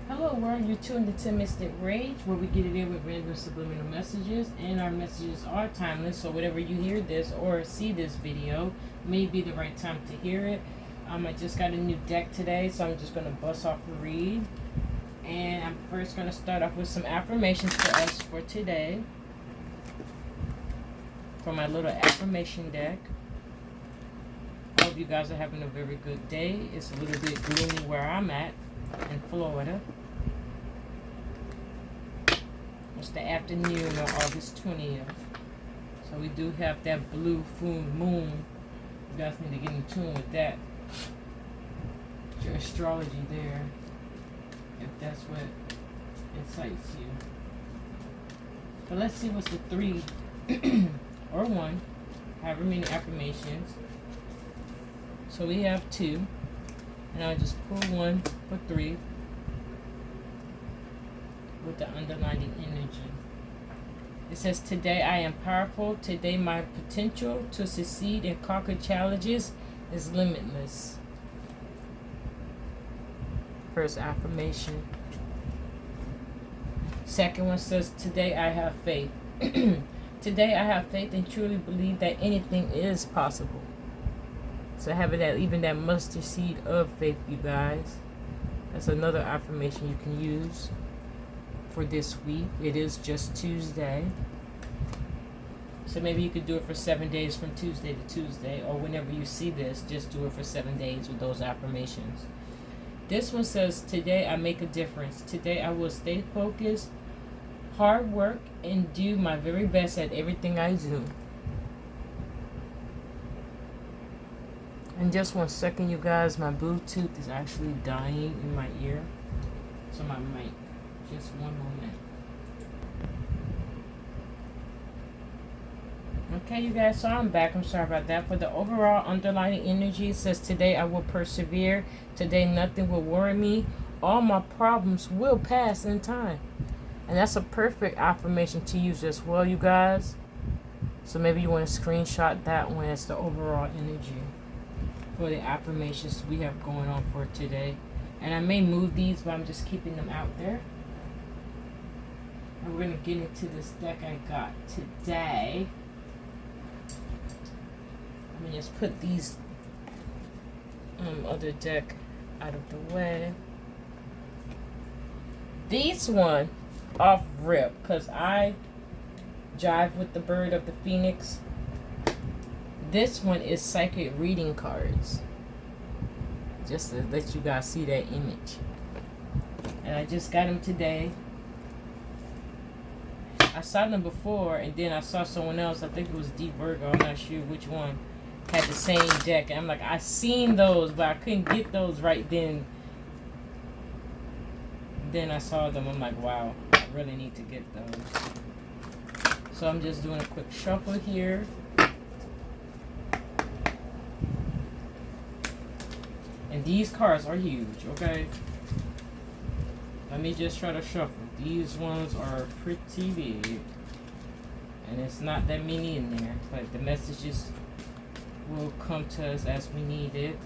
Hello world, you're tuned into Mystic Rage, where we get it in with random subliminal messages, and our messages are timeless, so whatever you hear this or see this video may be the right time to hear it. I just got a new deck today, so I'm just going to bust off a read. And I'm first going to start off with some affirmations for us for today. For my little affirmation deck. I hope you guys are having a very good day. It's a little bit gloomy where I'm at in Florida. It's the afternoon of August 20th. So we do have that blue full moon. You guys need to get in tune with that. Your astrology there. If that's what excites you. But let's see what's the 3 or 1. However many affirmations. So we have 2. And I'll just pull 1 for 3. With the underlying energy. It says, today I am powerful. Today my potential to succeed and conquer challenges is limitless. First affirmation. Second one says, today I have faith. Today I have faith and truly believe that anything is possible. So having that, even that mustard seed of faith, you guys. That's another affirmation you can use for this week. It is just Tuesday. So maybe you could do it for 7 days from Tuesday to Tuesday, or whenever you see this, just do it for 7 days with those affirmations. This one says, today I make a difference. Today I will stay focused, hard work, and do my very best at everything I do. In just 1 second, you guys, my Bluetooth is actually dying in my ear. So my mic. Just 1 moment. Okay, you guys, so I'm back. I'm sorry about that. For the overall underlying energy, it says, today I will persevere. Today nothing will worry me. All my problems will pass in time. And that's a perfect affirmation to use as well, you guys. So maybe you want to screenshot that one as the overall energy for the affirmations we have going on for today. And I may move these, but I'm just keeping them out there. And we're going to get into this deck I got today. Let me just put these other deck out of the way. These one off rip, because I jive with the bird of the phoenix. This one is psychic reading cards. Just to let you guys see that image. And I just got them today. I saw them before, and then I saw someone else. I think it was Deep Virgo. I'm not sure which one had the same deck. And I'm like, I seen those, but I couldn't get those right then. Then I saw them. I'm like, wow, I really need to get those. So I'm just doing a quick shuffle here. And these cards are huge, okay? Let me just try to shuffle. These ones are pretty big. And it's not that many in there. But the messages will come to us as we need it.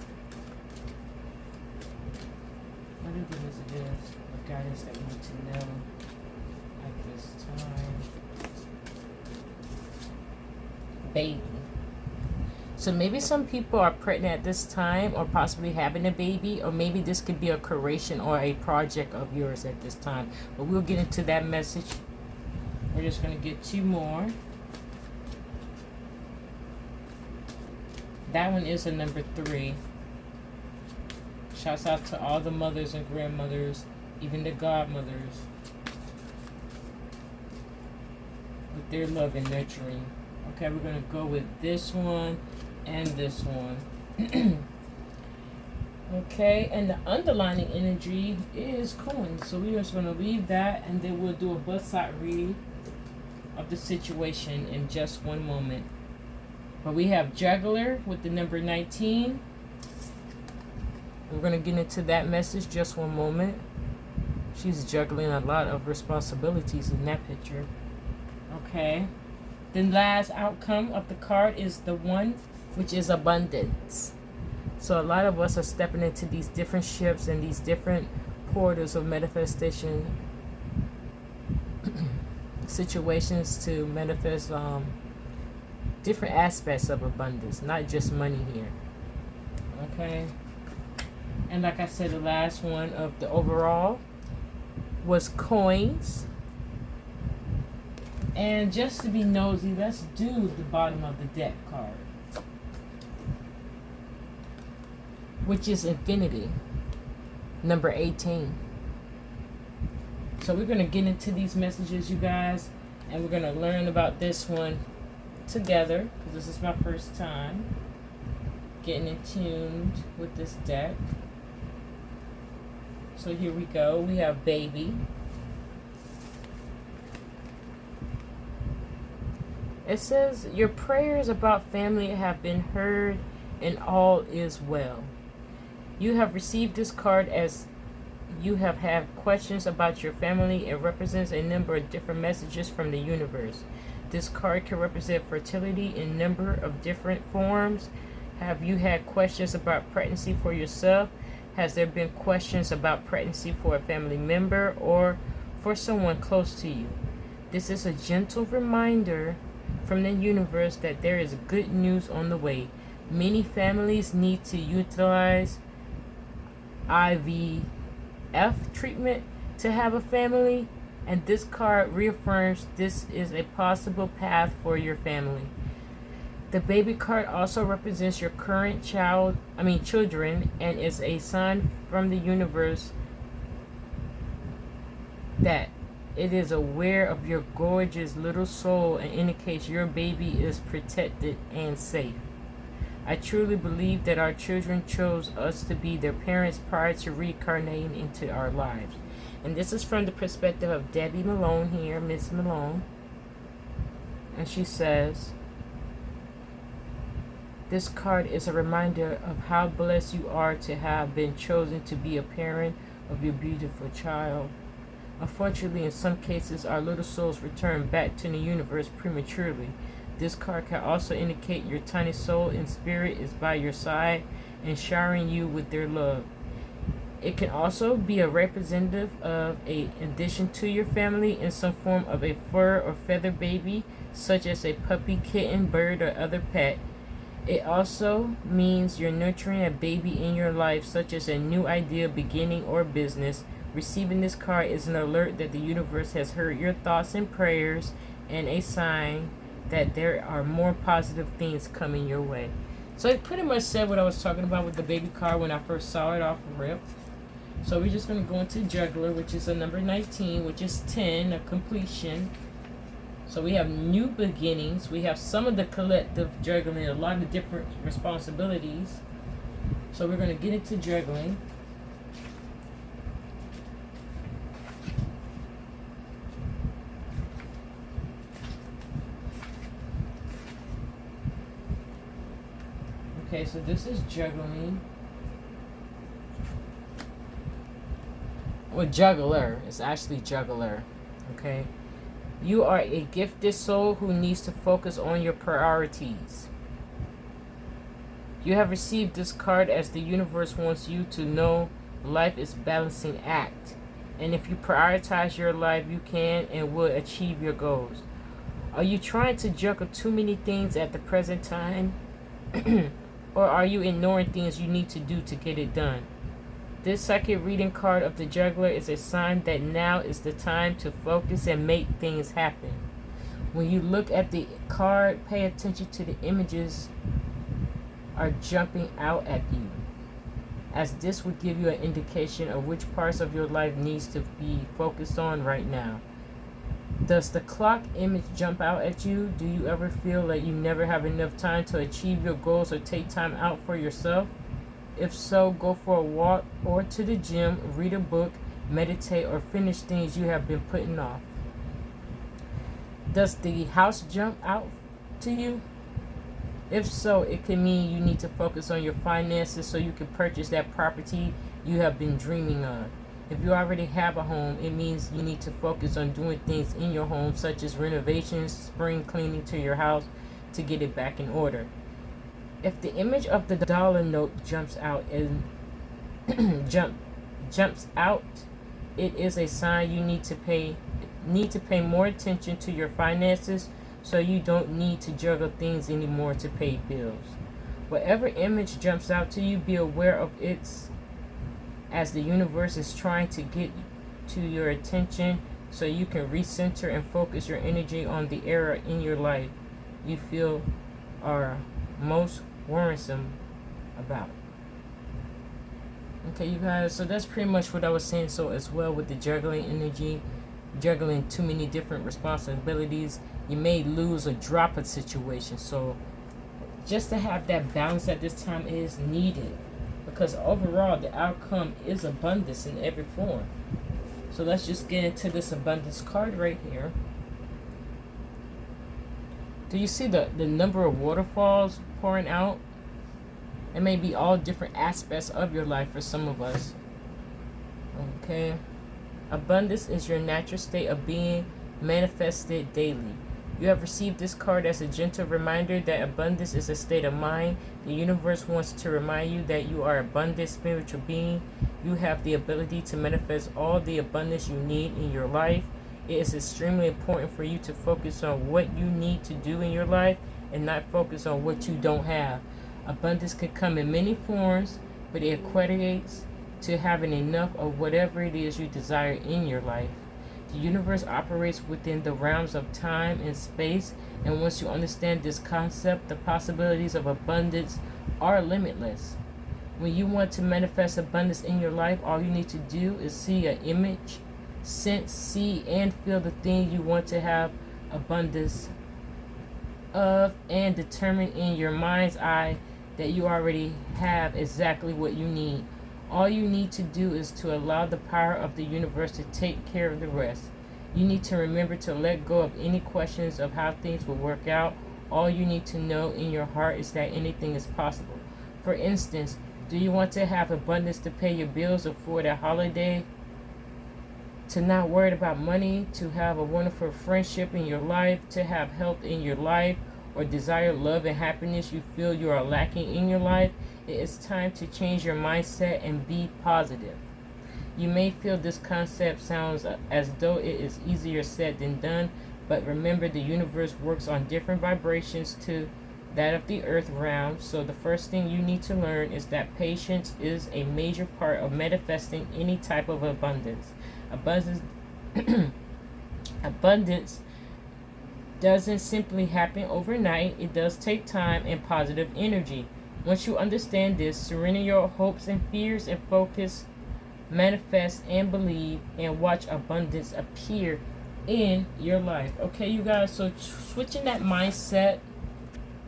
What are the messages? What guidance that we need to know at this time? Baby. So maybe some people are pregnant at this time, or possibly having a baby, or maybe this could be a creation or a project of yours at this time. But we'll get into that message. We're just going to get 2 more. That one is a number 3. Shouts out to all the mothers and grandmothers, even the godmothers, with their love and nurturing. Okay, we're going to go with this one and this one. Okay, and the underlining energy is coins. So we're just going to leave that, and then we'll do a bust-out read of the situation in just 1 moment. But we have Juggler with the number 19. We're going to get into that message just 1 moment. She's juggling a lot of responsibilities in that picture. Okay. The last outcome of the card is the 1, which is abundance. So a lot of us are stepping into these different shifts and these different portals of manifestation situations to manifest different aspects of abundance, not just money here. Okay. And like I said, the last one of the overall was coins. And just to be nosy, let's do the bottom of the deck card, which is infinity, number 18. So we're going to get into these messages, you guys, and we're going to learn about this one together, because this is my first time getting in tuned with this deck. So here we go. We have baby. It says, your prayers about family have been heard and all is well. You have received this card as you have had questions about your family. It represents a number of different messages from the universe. This card can represent fertility in a number of different forms. Have you had questions about pregnancy for yourself? Has there been questions about pregnancy for a family member or for someone close to you? This is a gentle reminder from the universe that there is good news on the way. Many families need to utilize IVF treatment to have a family, and this card reaffirms this is a possible path for your family. The baby card also represents your current children, and is a sign from the universe that it is aware of your gorgeous little soul and indicates your baby is protected and safe. I truly believe that our children chose us to be their parents prior to reincarnating into our lives. And this is from the perspective of Debbie Malone here, Miss Malone. And she says, this card is a reminder of how blessed you are to have been chosen to be a parent of your beautiful child. Unfortunately, in some cases, our little souls return back to the universe prematurely. This card can also indicate your tiny soul and spirit is by your side and showering you with their love. It can also be a representative of an addition to your family in some form of a fur or feather baby, such as a puppy, kitten, bird, or other pet. It also means you're nurturing a baby in your life, such as a new idea, beginning, or business. Receiving this card is an alert that the universe has heard your thoughts and prayers, and a sign that there are more positive things coming your way. So it pretty much said what I was talking about with the baby card when I first saw it off rip. So we're just going to go into juggler, which is a number 19, which is 10, a completion. So we have new beginnings. We have some of the collective juggling, a lot of different responsibilities. So we're going to get into juggling. Okay, so this is juggling. Well, juggler. It's actually juggler. Okay. You are a gifted soul who needs to focus on your priorities. You have received this card as the universe wants you to know life is a balancing act. And if you prioritize your life, you can and will achieve your goals. Are you trying to juggle too many things at the present time? Or are you ignoring things you need to do to get it done? This second reading card of the juggler is a sign that now is the time to focus and make things happen. When you look at the card, pay attention to the images are jumping out at you, as this would give you an indication of which parts of your life needs to be focused on right now. Does the clock image jump out at you? Do you ever feel like you never have enough time to achieve your goals or take time out for yourself? If so, go for a walk or to the gym, read a book, meditate, or finish things you have been putting off. Does the house jump out to you? If so, it can mean you need to focus on your finances so you can purchase that property you have been dreaming of. If you already have a home, it means you need to focus on doing things in your home, such as renovations, spring cleaning to your house to get it back in order. If the image of the dollar note jumps out and jumps out, it is a sign you need to pay more attention to your finances, so you don't need to juggle things anymore to pay bills. Whatever image jumps out to you, be aware of it, as the universe is trying to get to your attention so you can recenter and focus your energy on the area in your life you feel are most worrisome about. Okay, you guys, so that's pretty much what I was saying. So as well, with the juggling energy, juggling too many different responsibilities, you may lose or drop a situation. So just to have that balance at this time is needed, because overall the outcome is abundance in every form. So let's just get into this abundance card right here. Do you see the number of waterfalls pouring out? It may be all different aspects of your life for some of us. Okay. Abundance is your natural state of being, manifested daily. You have received this card as a gentle reminder that abundance is a state of mind. The universe wants to remind you that you are an abundant spiritual being. You have the ability to manifest all the abundance you need in your life. It is extremely important for you to focus on what you need to do in your life and not focus on what you don't have. Abundance can come in many forms, but it equates to having enough of whatever it is you desire in your life. The universe operates within the realms of time and space, and once you understand this concept, the possibilities of abundance are limitless. When you want to manifest abundance in your life, all you need to do is see an image, sense, see, and feel the thing you want to have abundance of, and determine in your mind's eye that you already have exactly what you need. All you need to do is to allow the power of the universe to take care of the rest. You need to remember to let go of any questions of how things will work out. All you need to know in your heart is that anything is possible. For instance, do you want to have abundance to pay your bills, afford a holiday, to not worry about money, to have a wonderful friendship in your life, to have health in your life, or desire love and happiness you feel you are lacking in your life? It is time to change your mindset and be positive. You may feel this concept sounds as though it is easier said than done, but remember, the universe works on different vibrations to that of the earth realm. So the first thing you need to learn is that patience is a major part of manifesting any type of abundance. Abundance doesn't simply happen overnight. It does take time and positive energy. Once you understand this, surrender your hopes and fears and focus, manifest and believe, and watch abundance appear in your life. Okay, you guys, so switching that mindset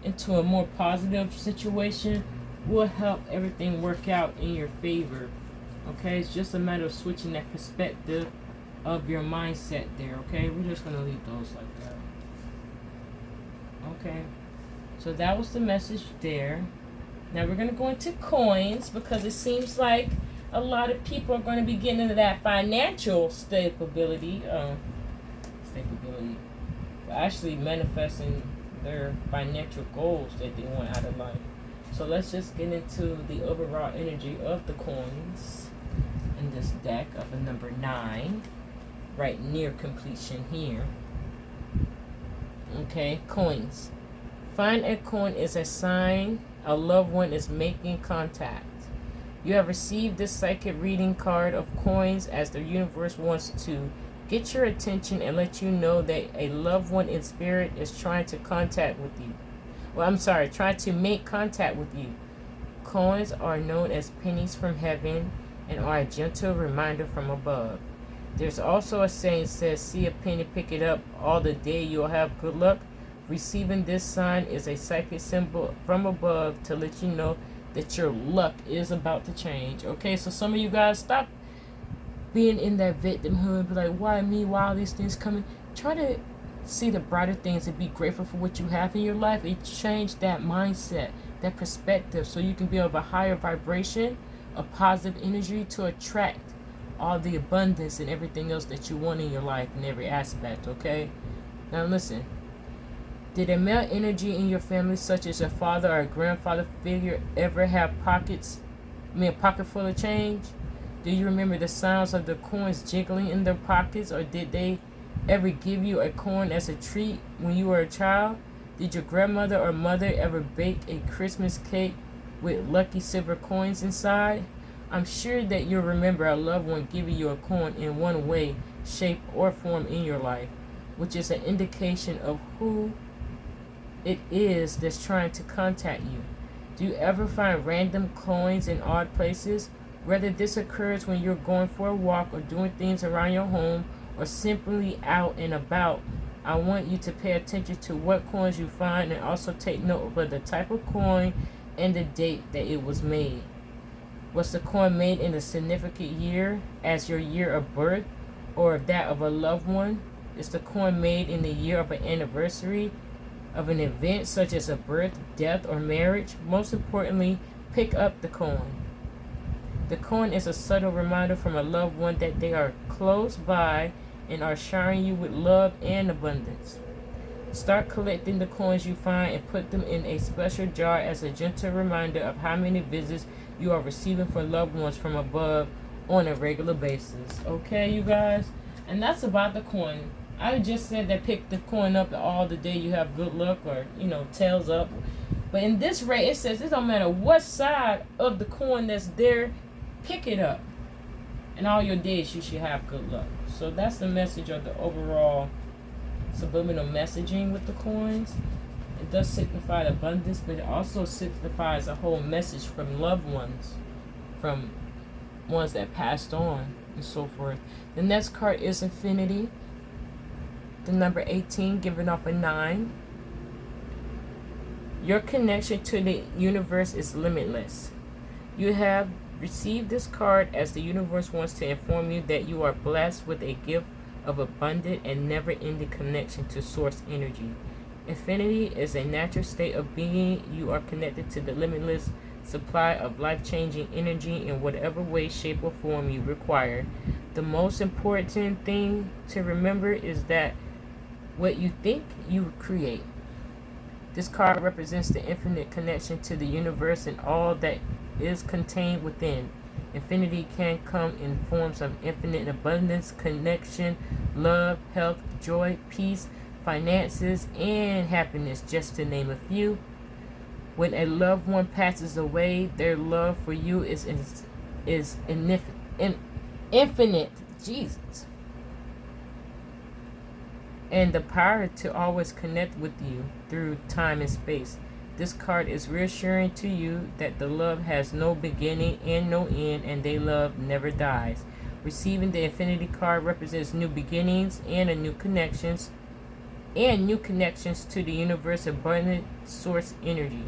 into a more positive situation will help everything work out in your favor. Okay, it's just a matter of switching that perspective of your mindset there. Okay, we're just going to leave those like that. Okay, so that was the message there. Now we're going to go into coins, because it seems like a lot of people are going to be getting into that financial stability, actually manifesting their financial goals that they want out of life. So let's just get into the overall energy of the coins in this deck of the number 9, right near completion here. Okay, coins. Find a coin is a sign a loved one is making contact. You have received this psychic reading card of coins as the universe wants to get your attention and let you know that a loved one in spirit is trying to contact with you. Trying to make contact with you. Coins are known as pennies from heaven and are a gentle reminder from above. There's also a saying that says, see a penny, pick it up, all the day you'll have good luck. Receiving this sign is a psychic symbol from above to let you know that your luck is about to change. Okay, so some of you guys, stop being in that victimhood, be like, why me, why are these things coming? Try to see the brighter things and be grateful for what you have in your life. And change that mindset, that perspective, so you can be of a higher vibration, a positive energy to attract all the abundance and everything else that you want in your life in every aspect. Okay, now listen. Did a male energy in your family, such as a father or a grandfather figure, ever have a pocket full of change? Do you remember the sounds of the coins jiggling in their pockets, or did they ever give you a coin as a treat when you were a child? Did your grandmother or mother ever bake a Christmas cake with lucky silver coins inside? I'm sure that you'll remember a loved one giving you a coin in one way, shape, or form in your life, which is an indication of who it is that's trying to contact you. Do you ever find random coins in odd places? Whether this occurs when you're going for a walk or doing things around your home or simply out and about, I want you to pay attention to what coins you find and also take note of the type of coin and the date that it was made. Was the coin made in a significant year as your year of birth or that of a loved one? Is the coin made in the year of an anniversary of an event such as a birth, death, or marriage? Most importantly, pick up the coin. The coin is a subtle reminder from a loved one that they are close by and are showering you with love and abundance. Start collecting the coins you find and put them in a special jar as a gentle reminder of how many visits you are receiving from loved ones from above on a regular basis. Okay, you guys? And that's about the coin. I just said that pick the coin up all the day you have good luck, or, tails up. But in this rate, it says it don't matter what side of the coin that's there, pick it up. And all your days you should have good luck. So that's the message of the overall subliminal messaging with the coins. It does signify abundance, but it also signifies a whole message from loved ones, from ones that passed on, and so forth. The next card is Infinity. The number 18, giving off a 9. Your connection to the universe is limitless. You have received this card as the universe wants to inform you that you are blessed with a gift of abundant and never-ending connection to source energy. Infinity is a natural state of being. You are connected to the limitless supply of life-changing energy in whatever way, shape, or form you require. The most important thing to remember is that what you think, you create. This card represents the infinite connection to the universe and all that is contained within. Infinity can come in forms of infinite abundance, connection, love, health, joy, peace, finances, and happiness, just to name a few. When a loved one passes away, their love for you is infinite. Jesus. And the power to always connect with you through time and space. This card is reassuring to you that the love has no beginning and no end, and their love never dies. Receiving the Infinity card represents new beginnings and new connections to the universe abundant source energy.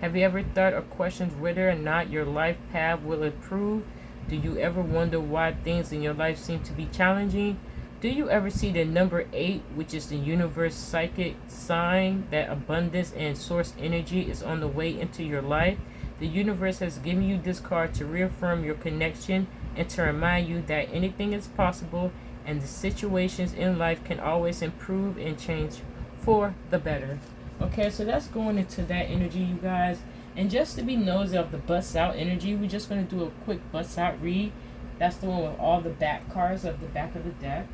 Have you ever thought or questioned whether or not your life path will improve? Do you ever wonder why things in your life seem to be challenging? Do you ever see the number 8, which is the universe psychic sign that abundance and source energy is on the way into your life? The universe has given you this card to reaffirm your connection and to remind you that anything is possible and the situations in life can always improve and change for the better. Okay, so that's going into that energy, you guys. And just to be nosy of the bust out energy, we're just going to do a quick bust out read. That's the one with all the back cards of the back of the deck.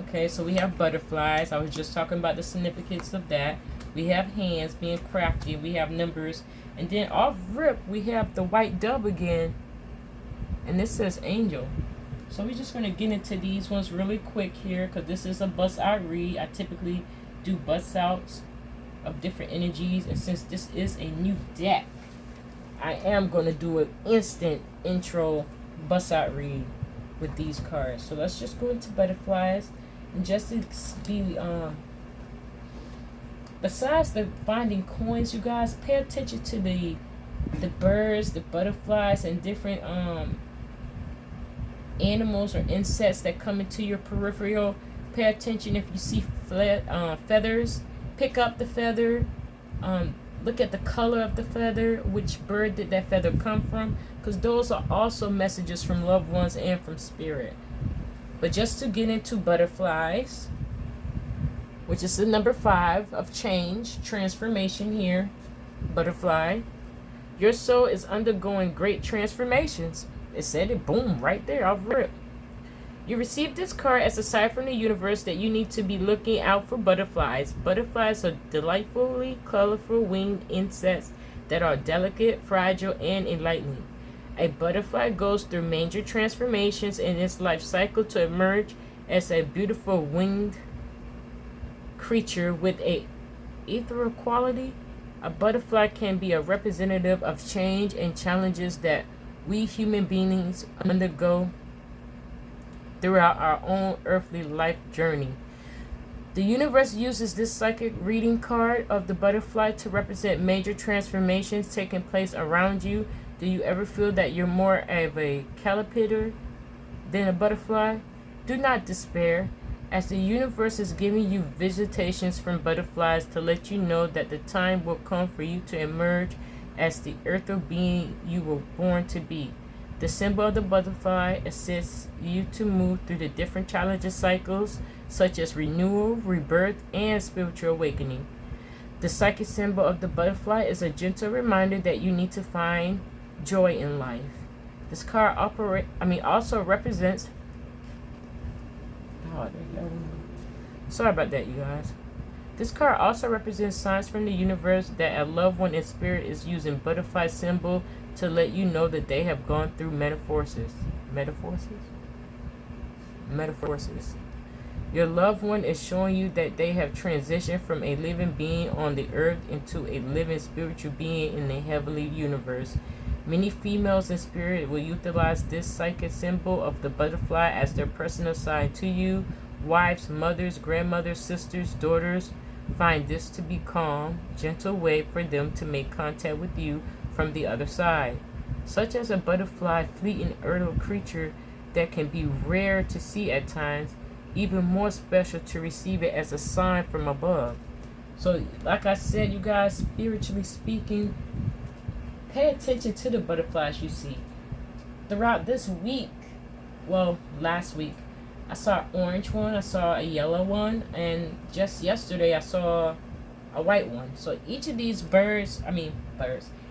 Okay, so we have butterflies. I was just talking about the significance of that. We have hands being crafty. We have numbers. And then off rip, we have the white dove again. And this says angel. So we're just going to get into these ones really quick here, because this is a bust out read. I typically do bust outs of different energies. And since this is a new deck, I am going to do an instant intro bust out read with these cards. So let's just go into butterflies. And just to be, besides the finding coins, you guys, pay attention to the birds, the butterflies, and different animals or insects that come into your peripheral. Pay attention if you see feathers. Pick up the feather. Look at the color of the feather. Which bird did that feather come from? Because those are also messages from loved ones and from spirit. But just to get into butterflies, which is the number 5 of change, transformation here, butterfly. Your soul is undergoing great transformations. It said it, boom, right there, off rip. You received this card as a sign from the universe that you need to be looking out for butterflies. Butterflies are delightfully colorful winged insects that are delicate, fragile, and enlightening. A butterfly goes through major transformations in its life cycle to emerge as a beautiful winged creature with a ethereal quality. A butterfly can be a representative of change and challenges that we human beings undergo throughout our own earthly life journey. The universe uses this psychic reading card of the butterfly to represent major transformations taking place around you. Do you ever feel that you're more of a caterpillar than a butterfly? Do not despair, as the universe is giving you visitations from butterflies to let you know that the time will come for you to emerge as the earthly being you were born to be. The symbol of the butterfly assists you to move through the different challenges cycles, such as renewal, rebirth, and spiritual awakening. The psychic symbol of the butterfly is a gentle reminder that you need to find joy in life. This card also represents. Sorry about that, you guys. This card also represents signs from the universe that a loved one in spirit is using butterfly symbol to let you know that they have gone through metamorphosis. Your loved one is showing you that they have transitioned from a living being on the earth into a living spiritual being in the heavenly universe. Many females in spirit will utilize this psychic symbol of the butterfly as their personal sign to you. Wives, mothers, grandmothers, sisters, daughters find this to be calm, gentle way for them to make contact with you from the other side. Such as a butterfly, fleeting earthly creature that can be rare to see at times, even more special to receive it as a sign from above. So, like I said, you guys, spiritually speaking, pay attention to the butterflies you see. Throughout this week, well, last week, I saw an orange one, I saw a yellow one, and just yesterday I saw a white one. So each of these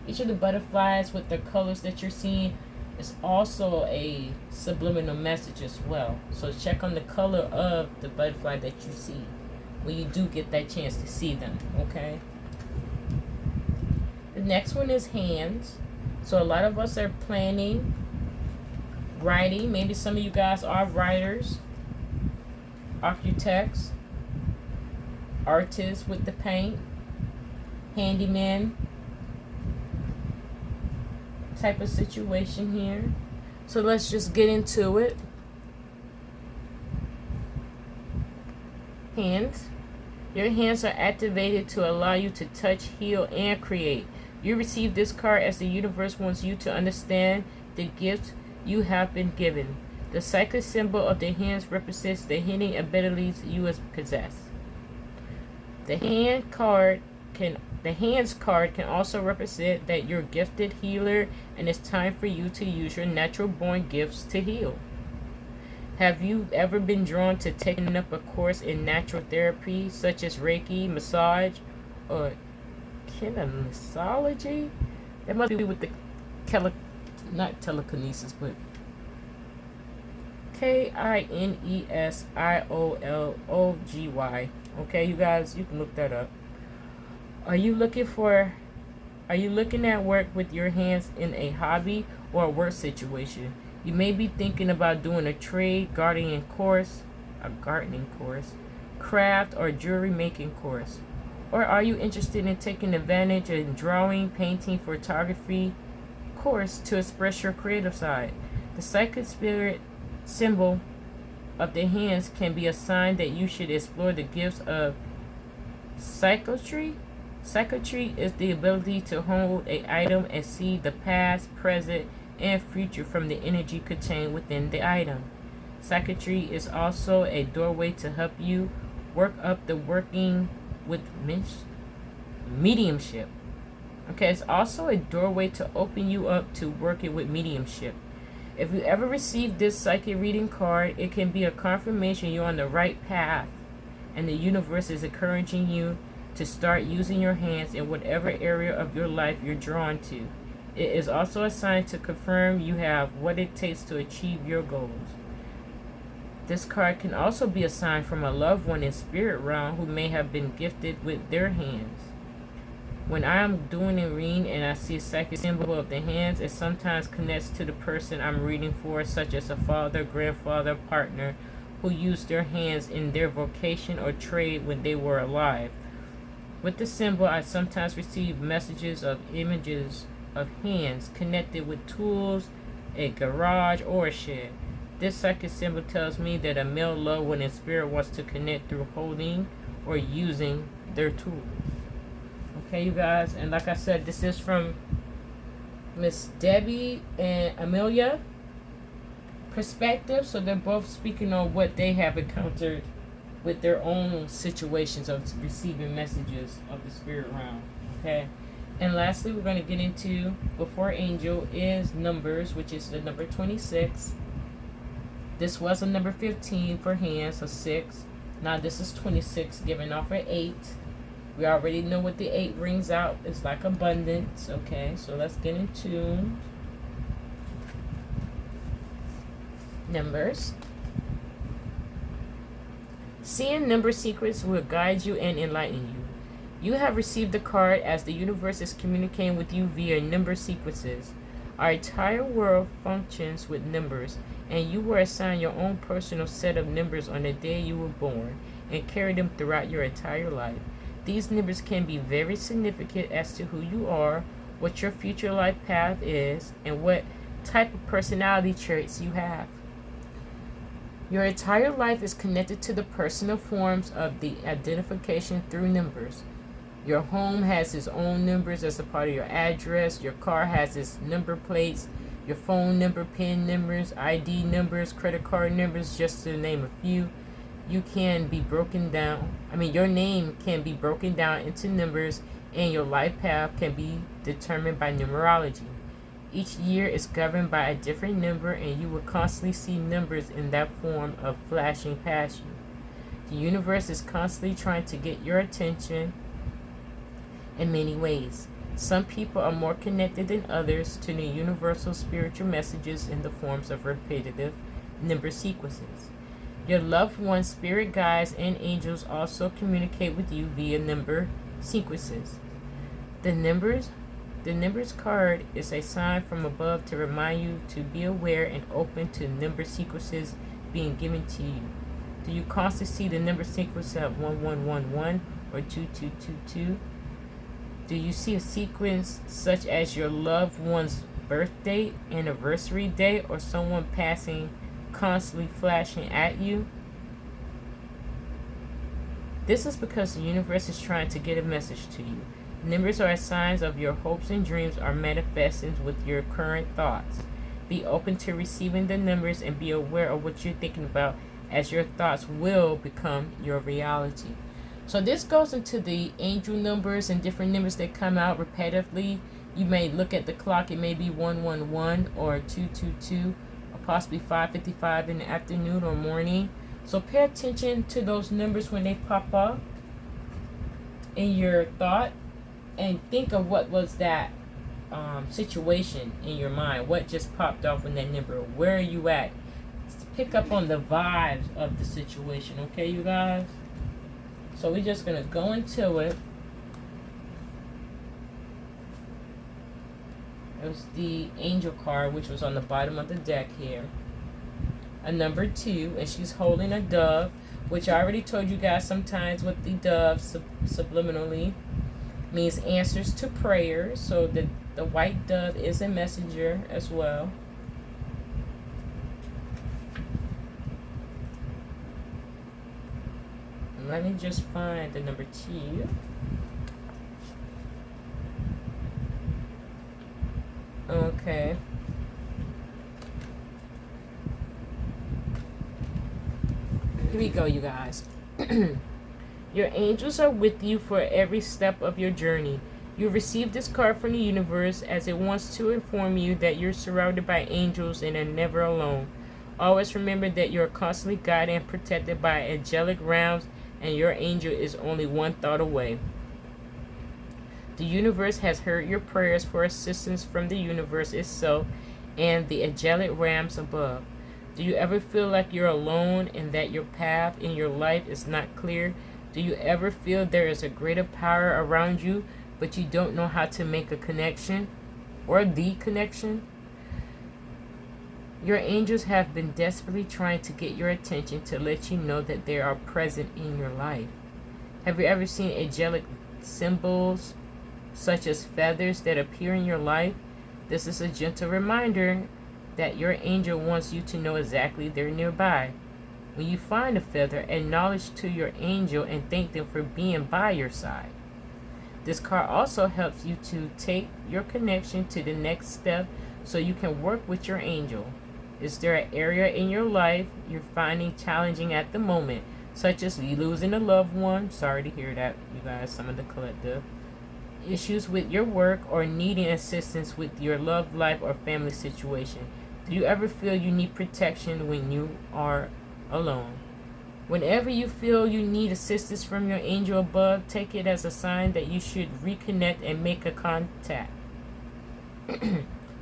each of the butterflies with the colors that you're seeing is also a subliminal message as well. So check on the color of the butterfly that you see when you do get that chance to see them, okay? The next one is hands. So a lot of us are planning, writing. Maybe some of you guys are writers, architects, artists with the paint, handyman type of situation here. So let's just get into it. Hands. Your hands are activated to allow you to touch, heal, and create. You receive this card as the universe wants you to understand the gift you have been given. The psychic symbol of the hands represents the hidden abilities you possess. The hands card can also represent that you're a gifted healer and it's time for you to use your natural born gifts to heal. Have you ever been drawn to taking up a course in natural therapy such as Reiki, massage, or kinesiology? That must be with the not telekinesis, but Kinesiology. Okay, you guys, you can look that up. Are you looking at work with your hands in a hobby or a work situation? You may be thinking about doing a gardening course, craft or jewelry making course. Or are you interested in taking advantage of drawing, painting, photography course to express your creative side? The psychic spirit symbol of the hands can be a sign that you should explore the gifts of psychiatry. Psychiatry is the ability to hold an item and see the past, present, and future from the energy contained within the item. Psychiatry is also a doorway to help you work up the working with mediumship. Okay, it's also a doorway to open you up to working with mediumship. If you ever receive this psychic reading card, it can be a confirmation you're on the right path and the universe is encouraging you to start using your hands in whatever area of your life you're drawn to. It is also a sign to confirm you have what it takes to achieve your goals. This card can also be a sign from a loved one in spirit realm who may have been gifted with their hands. When I am doing a reading and I see a psychic symbol of the hands, it sometimes connects to the person I'm reading for, such as a father, grandfather, partner who used their hands in their vocation or trade when they were alive. With the symbol, I sometimes receive messages of images of hands connected with tools, a garage, or a shed. This psychic symbol tells me that a male loved one in spirit wants to connect through holding or using their tools. Okay, you guys, and like I said, this is from Miss Debbie and Amelia perspective, so they're both speaking on what they have encountered with their own situations of receiving messages of the spirit realm. Okay, and lastly, we're going to get into before angel is numbers, which is the number 26. This was a number 15 for hands, so 6. Now this is 26, giving off an 8. We already know what the 8 brings out. It's like abundance. Okay, so let's get into numbers. Seeing number secrets will guide you and enlighten you. You have received the card as the universe is communicating with you via number sequences. Our entire world functions with numbers, and you were assigned your own personal set of numbers on the day you were born and carry them throughout your entire life. These numbers can be very significant as to who you are, what your future life path is, and what type of personality traits you have. Your entire life is connected to the personal forms of the identification through numbers. Your home has its own numbers as a part of your address. Your car has its number plates. Your phone number, PIN numbers, ID numbers, credit card numbers, just to name a few. Your name can be broken down into numbers, and your life path can be determined by numerology. Each year is governed by a different number, and you will constantly see numbers in that form of flashing past you. The universe is constantly trying to get your attention in many ways. Some people are more connected than others to the universal spiritual messages in the forms of repetitive number sequences. Your loved ones, spirit guides, and angels also communicate with you via number sequences. The numbers card is a sign from above to remind you to be aware and open to number sequences being given to you. Do you constantly see the number sequence of 1111 or 2222? Do you see a sequence such as your loved one's birthday, anniversary day, or someone passing constantly flashing at you? This is because the universe is trying to get a message to you. Numbers are signs of your hopes and dreams are manifesting with your current thoughts. Be open to receiving the numbers and be aware of what you're thinking about, as your thoughts will become your reality. So this goes into the angel numbers and different numbers that come out repetitively. You may look at the clock, it may be 111 or 222 or possibly 5:55 in the afternoon or morning. So pay attention to those numbers when they pop up in your thought, and think of what was that situation in your mind. What just popped off in that number? Where are you at? Pick up on the vibes of the situation, okay, you guys? So we're just going to go into it. It was the angel card, which was on the bottom of the deck here. A number 2, and she's holding a dove, which I already told you guys sometimes with the dove subliminally means answers to prayers. So the white dove is a messenger as well. Let me just find the number 2. Okay. Here we go, you guys. Your angels are with you for every step of your journey. You received this card from the universe as it wants to inform you that you're surrounded by angels and are never alone. Always remember that you're constantly guided and protected by angelic realms, and your angel is only one thought away. The universe has heard your prayers for assistance from the universe itself and the angelic realms above. Do you ever feel like you're alone and that your path in your life is not clear? Do you ever feel there is a greater power around you, but you don't know how to make a connection or the connection? Your angels have been desperately trying to get your attention to let you know that they are present in your life. Have you ever seen angelic symbols such as feathers that appear in your life? This is a gentle reminder that your angel wants you to know exactly they're nearby. When you find a feather, acknowledge to your angel and thank them for being by your side. This card also helps you to take your connection to the next step so you can work with your angel. Is there an area in your life you're finding challenging at the moment, such as losing a loved one? Sorry to hear that, you guys, some of the collective. Issues with your work or needing assistance with your love life or family situation. Do you ever feel you need protection when you are alone? Whenever you feel you need assistance from your angel above, take it as a sign that you should reconnect and make a contact.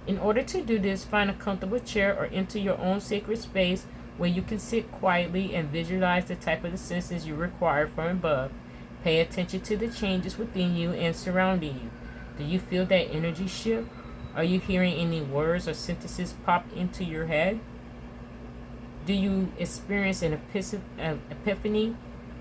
In order to do this, find a comfortable chair or enter your own sacred space where you can sit quietly and visualize the type of assistance you require from above. Pay attention to the changes within you and surrounding you. Do you feel that energy shift? Are you hearing any words or sentences pop into your head? Do you experience an epiphany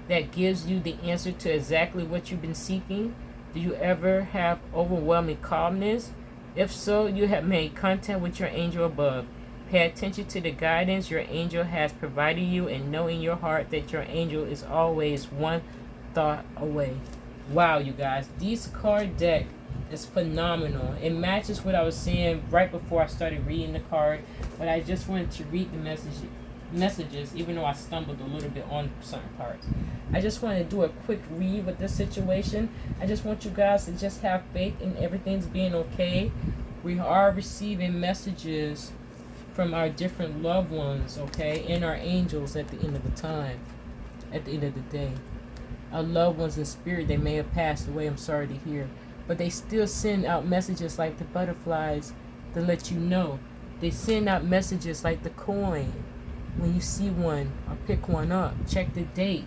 that gives you the answer to exactly what you've been seeking? Do you ever have overwhelming calmness? If so, you have made contact with your angel above. Pay attention to the guidance your angel has provided you and know in your heart that your angel is always one thought away. Wow, you guys, this card deck is phenomenal. It matches what I was saying right before I started reading the card, but I just wanted to read the messages, even though I stumbled a little bit on certain parts. I just want to do a quick read with this situation. I just want you guys to just have faith in everything's being okay. We are receiving messages from our different loved ones, okay, and our angels at the end of the time, at the end of the day. Our loved ones in spirit, they may have passed away, I'm sorry to hear, but they still send out messages like the butterflies to let you know. They send out messages like the coin. When you see one or pick one up, check the date,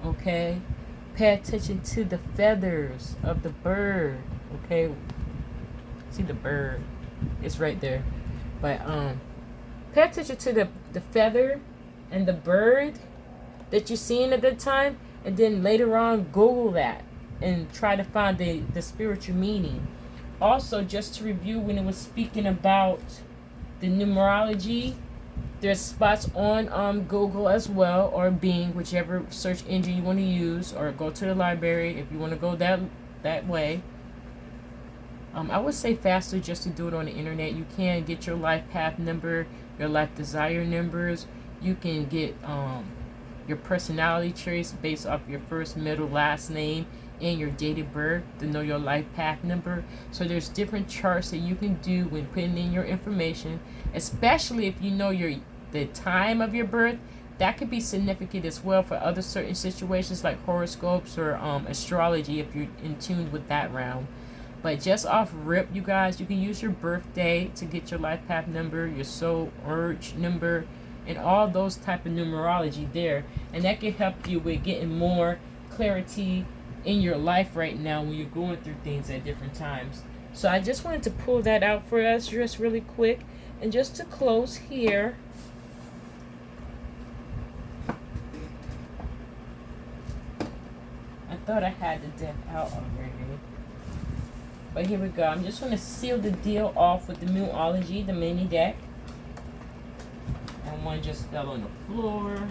okay? Pay attention to the feathers of the bird, okay? See the bird, it's right there. But pay attention to the feather and the bird that you're seeing at the time, and then later on Google that and try to find the spiritual meaning. Also, just to review, when it was speaking about the numerology, there's spots on Google as well, or Bing, whichever search engine you want to use, or go to the library if you want to go that way. I would say faster just to do it on the internet. You can get your life path number, your life desire numbers. You can get your personality traits based off your first, middle, last name, and your date of birth to know your life path number. So there's different charts that you can do when putting in your information, especially if you know the time of your birth. That could be significant as well for other certain situations like horoscopes or astrology if you're in tune with that realm. But just off rip, you guys, you can use your birthday to get your life path number, your soul urge number, and all those type of numerology there. And that can help you with getting more clarity in your life right now when you're going through things at different times. So I just wanted to pull that out for us just really quick. And just to close here, I thought I had the deck out already. But here we go. I'm just going to seal the deal off with the Moonology, the mini deck. And one just fell on the floor.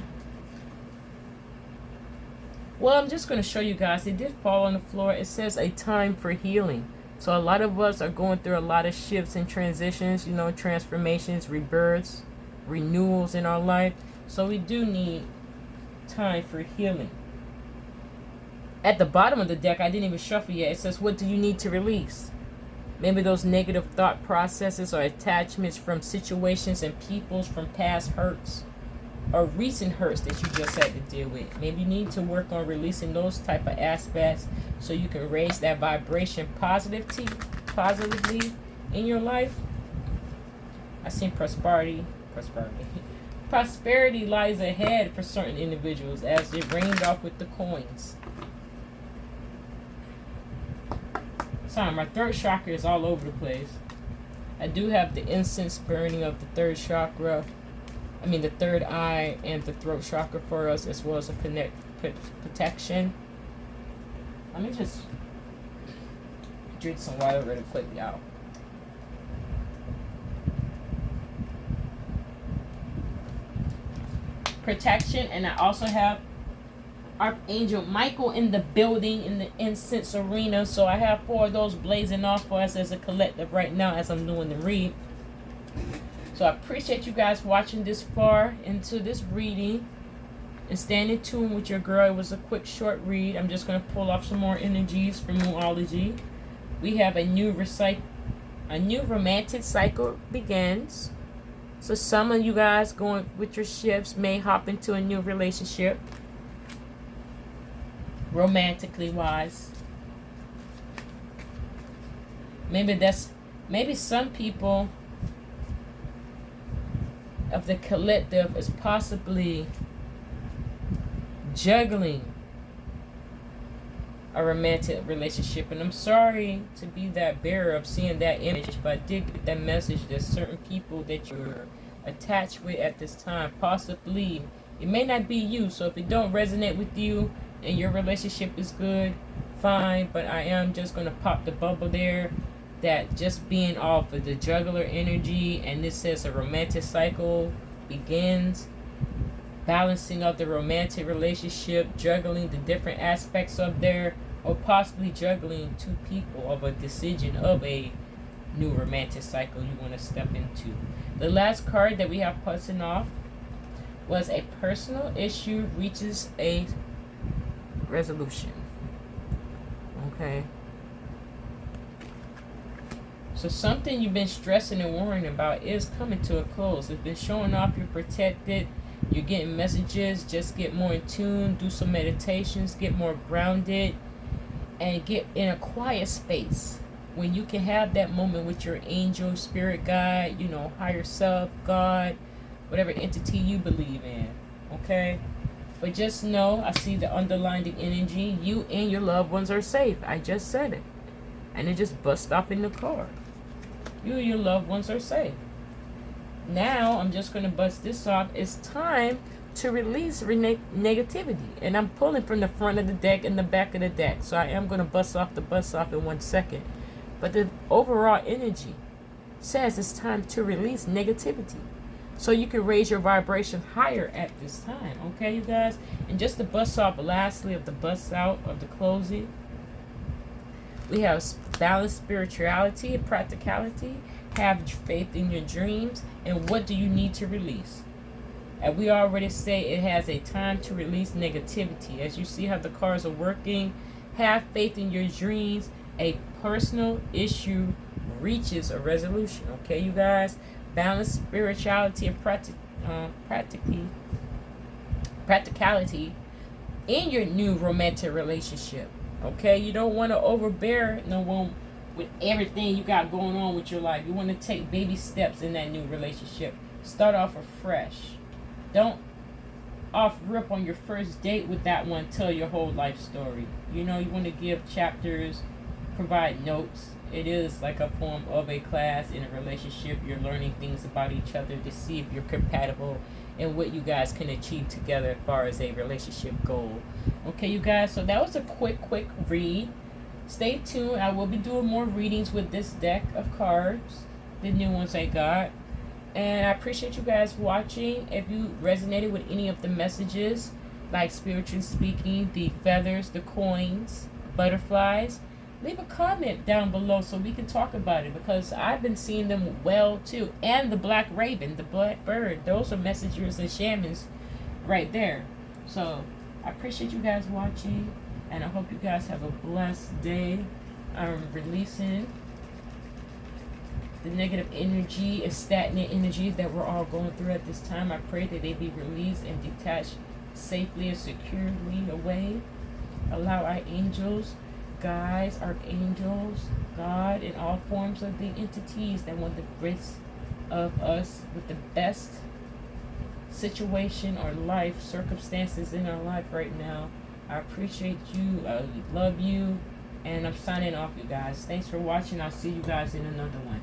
Well, I'm just going to show you guys. It did fall on the floor. It says a time for healing. So a lot of us are going through a lot of shifts and transitions, you know, transformations, rebirths, renewals in our life. So we do need time for healing. At the bottom of the deck, I didn't even shuffle yet. It says, what do you need to release? Maybe those negative thought processes or attachments from situations and peoples from past hurts. or recent hurts that you just had to deal with. Maybe you need to work on releasing those type of aspects so you can raise that vibration positively in your life. I seen prosperity lies ahead for certain individuals as it rained off with the coins. Sorry, my third chakra is all over the place. I do have the incense burning of the third chakra. The third eye and the throat chakra for us, as well as a protection. Let me just drink some water really quick, y'all. Protection, and I also have Archangel Michael in the building, in the incense arena. So I have 4 of those blazing off for us as a collective right now as I'm doing the read. So I appreciate you guys watching this far into this reading and staying in tune with your girl. It was a quick short read. I'm just going to pull off some more energies from Moology. We have a new romantic cycle begins. So some of you guys going with your ships may hop into a new relationship, romantically wise. Maybe some people of the collective is possibly juggling a romantic relationship, and I'm sorry to be that bearer of seeing that image, but I did get that message that certain people that you're attached with at this time, possibly it may not be you. So if it don't resonate with you and your relationship is good, fine, but I am just going to pop the bubble there that just being off of the juggler energy, and this says a romantic cycle begins, balancing of the romantic relationship, juggling the different aspects of there, or possibly juggling 2 people of a decision of a new romantic cycle you want to step into. The last card that we have passing off was a personal issue reaches a resolution. Okay. So something you've been stressing and worrying about is coming to a close. It's been showing off you're protected. You're getting messages. Just get more in tune. Do some meditations. Get more grounded. And get in a quiet space. When you can have that moment with your angel, spirit guide, higher self, God, whatever entity you believe in. Okay? But just know, I see the underlying energy. You and your loved ones are safe. I just said it. And it just bust off in the card. You and your loved ones are safe. Now, I'm just going to bust this off. It's time to release negativity. And I'm pulling from the front of the deck and the back of the deck. So I am going to bust off in 1 second. But the overall energy says it's time to release negativity. So you can raise your vibration higher at this time. Okay, you guys? And just to bust off lastly of the bust out of the closing. We have balanced spirituality and practicality. Have faith in your dreams. And what do you need to release? And we already say it has a time to release negativity. As you see how the cards are working, have faith in your dreams. A personal issue reaches a resolution. Okay, you guys? Balanced spirituality and practicality in your new romantic relationship. Okay, you don't want to overbear no one with everything you got going on with your life. You want to take baby steps in that new relationship. Start off afresh. Don't off rip on your first date with that one. Tell your whole life story. You want to give chapters, provide notes. It is like a form of a class in a relationship. You're learning things about each other to see if you're compatible and what you guys can achieve together as far as a relationship goal. Okay, you guys, so that was a quick read. Stay tuned. I will be doing more readings with this deck of cards, the new ones I got. And I appreciate you guys watching. If you resonated with any of the messages, like spiritually speaking, the feathers, the coins, butterflies, leave a comment down below so we can talk about it, because I've been seeing them well too. And the black raven, the black bird, those are messengers and shamans right there. So I appreciate you guys watching, and I hope you guys have a blessed day. I'm releasing The negative energy is stagnant energies that we're all going through at this time. I pray that they be released and detached safely and securely away. Allow our angels, guides, archangels, God, and all forms of the entities that want the best of us with the best situation or life circumstances in our life right now. I appreciate you. I love you. And I'm signing off, you guys. Thanks for watching. I'll see you guys in another one.